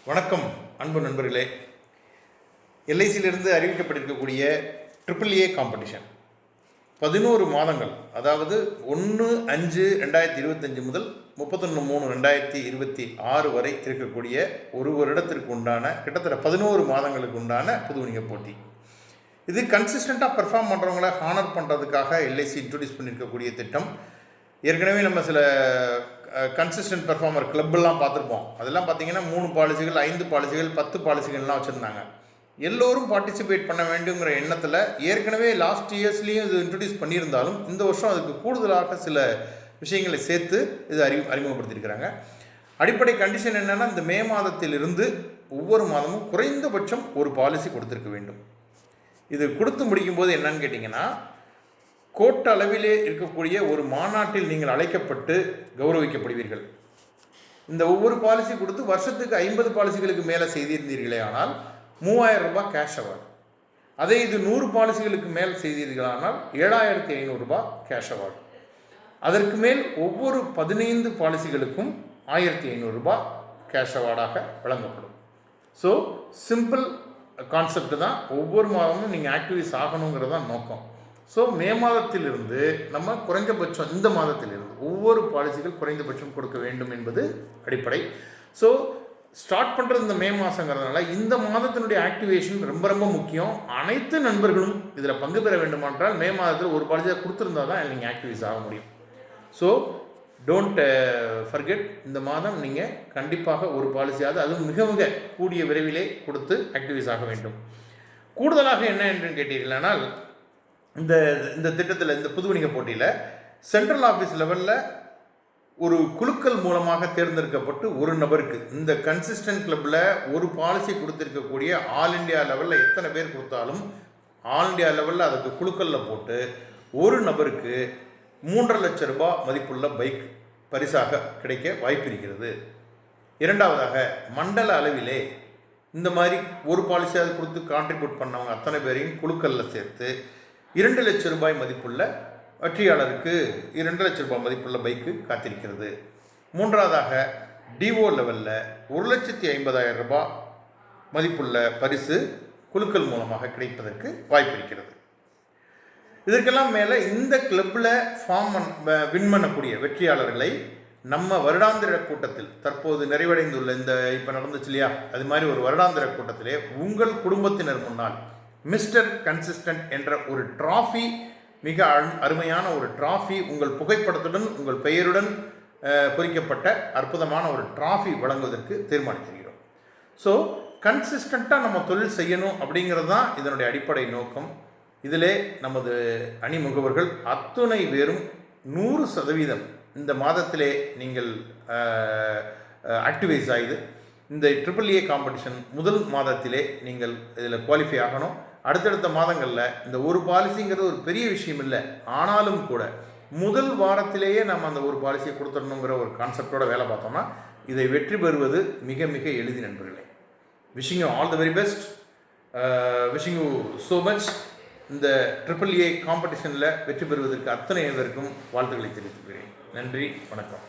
வணக்கம் அன்பு நண்பர்களே. எல்ஐசியிலிருந்து அறிவிக்கப்பட்டிருக்கக்கூடிய AAA காம்படிஷன் 11 மாதங்கள், அதாவது 1/5/2025 முதல் 31/3/2026 வரை இருக்கக்கூடிய ஒரு வருடத்திற்கு உண்டான கிட்டத்தட்ட 11 மாதங்களுக்கு உண்டான புது வணிக போட்டி. இது கன்சிஸ்டண்ட்டாக பெர்ஃபார்ம் பண்ணுறவங்கள ஹானர் பண்ணுறதுக்காக எல்ஐசி இன்ட்ரடியூஸ் பண்ணியிருக்கக்கூடிய திட்டம். ஏற்கனவே நம்ம சில கன்சிஸ்டன்ட் பெர்ஃபார்மர் கிளப்லாம் பார்த்துருப்போம். அதெல்லாம் பார்த்தீங்கன்னா 3 பாலிசிகள், 5 பாலிசிகள், 10 பாலிசிகள்லாம் வச்சுருந்தாங்க. எல்லோரும் பார்ட்டிசிபேட் பண்ண வேண்டுங்கிற எண்ணத்தில் ஏற்கனவே லாஸ்ட் இயர்ஸ்லேயும் இது இன்ட்ரடியூஸ் பண்ணியிருந்தாலும் இந்த வருஷம் அதுக்கு கூடுதலாக சில விஷயங்களை சேர்த்து இது அறிமுகப்படுத்தியிருக்கிறாங்க. அடிப்படை கண்டிஷன் என்னென்னா, இந்த மே மாதத்திலிருந்து ஒவ்வொரு மாதமும் குறைந்தபட்சம் ஒரு பாலிசி கொடுத்துருக்க வேண்டும். இது கொடுத்து முடிக்கும்போது என்னன்னு கேட்டிங்கன்னா, கோட்ட அளவிலே இருக்கக்கூடிய ஒரு மாநாட்டில் நீங்கள் அழைக்கப்பட்டு கௌரவிக்கப்படுவீர்கள். இந்த ஒவ்வொரு பாலிசி கொடுத்து வருஷத்துக்கு 50 பாலிசிகளுக்கு மேலே செய்திருந்தீர்களே ஆனால் 3000 ரூபாய் கேஷ் அவார்டு. அதே இது 100 பாலிசிகளுக்கு மேல் செய்தீர்களானால் 7500 ரூபாய் கேஷ் அவார்டு. அதற்கு மேல் ஒவ்வொரு 15 பாலிசிகளுக்கும் 1500 ரூபாய் கேஷ் அவார்டாக வழங்கப்படும். ஸோ சிம்பிள் கான்செப்ட் தான். ஒவ்வொரு மாதமும் நீங்கள் ஆக்டிவிஸ் ஆகணுங்கிறது தான் நோக்கம். ஸோ மே மாதத்திலிருந்து நம்ம குறைந்தபட்சம் இந்த மாதத்திலிருந்து ஒவ்வொரு பாலிசிகள் குறைந்தபட்சம் கொடுக்க வேண்டும் என்பது அடிப்படை. ஸோ ஸ்டார்ட் பண்ணுறது இந்த மே மாதங்கிறதுனால இந்த மாதத்தினுடைய ஆக்டிவேஷன் ரொம்ப ரொம்ப முக்கியம். அனைத்து நண்பர்களும் இதில் பங்கு பெற வேண்டுமென்றால் மே மாதத்தில் ஒரு பாலிசியாக கொடுத்துருந்தா தான் நீங்கள் ஆக்டிவேஸ் ஆக முடியும். ஸோ டோன்ட் ஃபர்கெட், இந்த மாதம் நீங்கள் கண்டிப்பாக ஒரு பாலிசியாவது அதுவும் மிக மிக கூடிய விரைவிலே கொடுத்து ஆக்டிவேஸ் ஆக வேண்டும். கூடுதலாக என்ன என்று கேட்டீர்களானால், இந்த திட்டத்தில், இந்த புது வணிக போட்டியில் சென்ட்ரல் ஆஃபீஸ் லெவலில் ஒரு குழுக்கள் மூலமாக தேர்ந்தெடுக்கப்பட்டு ஒரு நபருக்கு இந்த கன்சிஸ்டன்ட் கிளப்பில் ஒரு பாலிசி கொடுத்துருக்கக்கூடிய ஆல் இண்டியா லெவலில் எத்தனை பேர் கொடுத்தாலும் ஆல் இண்டியா லெவலில் அதுக்கு குழுக்களில் போட்டு ஒரு நபருக்கு 3.5 லட்சம் ரூபாய் மதிப்புள்ள பைக் பரிசாக கிடைக்க வாய்ப்பு இருக்கிறது. இரண்டாவதாக, மண்டல அளவிலே இந்த மாதிரி ஒரு பாலிசியாவது கொடுத்து கான்ட்ரிபியூட் பண்ணவங்க அத்தனை பேரையும் குழுக்களில் சேர்த்து 2 லட்சம் ரூபாய் மதிப்புள்ள வெற்றியாளருக்கு 2 லட்சம் ரூபாய் மதிப்புள்ள பைக்கு காத்திருக்கிறது. மூன்றாவதாக, டிஓ லெவலில் 1,50,000 ரூபாய் மதிப்புள்ள பரிசு குழுக்கள் மூலமாக கிடைப்பதற்கு வாய்ப்பு இருக்கிறது. இதற்கெல்லாம் மேலே இந்த கிளப்பில் வின் பண்ணக்கூடிய வெற்றியாளர்களை நம்ம வருடாந்திர கூட்டத்தில், தற்போது நிறைவடைந்துள்ள இந்த இப்போ நடந்துச்சு இல்லையா, அது மாதிரி ஒரு வருடாந்திர கூட்டத்திலே உங்கள் குடும்பத்தினர் முன்னால் மிஸ்டர் கன்சிஸ்டன்ட் என்ற ஒரு டிராஃபி, மிக அருமையான ஒரு டிராஃபி, உங்கள் புகைப்படத்துடன் உங்கள் பெயருடன் பொறிக்கப்பட்ட அற்புதமான ஒரு டிராஃபி வழங்குவதற்கு தீர்மானிக்கிறோம். ஸோ கன்சிஸ்டண்ட்டாக நம்ம தொழில் செய்யணும் அப்படிங்கிறது தான் இதனுடைய அடிப்படை நோக்கம். இதிலே நமது அணி முகவர்கள் அத்துணை பேரும் 100% இந்த மாதத்திலே நீங்கள் ஆக்டிவைஸ் ஆகுது. இந்த AAA காம்படிஷன் முதல் மாதத்திலே நீங்கள் இதில் குவாலிஃபை ஆகணும். அடுத்தடுத்த மாதங்களில் இந்த ஒரு பாலிசிங்கிறது ஒரு பெரிய விஷயம் இல்லை, ஆனாலும் கூட முதல் வாரத்திலேயே நம்ம அந்த ஒரு பாலிசியை கொடுத்துடணுங்கிற ஒரு கான்செப்டோட வேலை பார்த்தோம்னா இதை வெற்றி பெறுவது மிக மிக எளிதி நண்பர்களே. Wishing you all the very best. Wishing you so much. இந்த AAA காம்படிஷனில் வெற்றி பெறுவதற்கு அத்தனை பேருக்கும் வாழ்த்துக்களை தெரிவித்துக்கிறேன். நன்றி, வணக்கம்.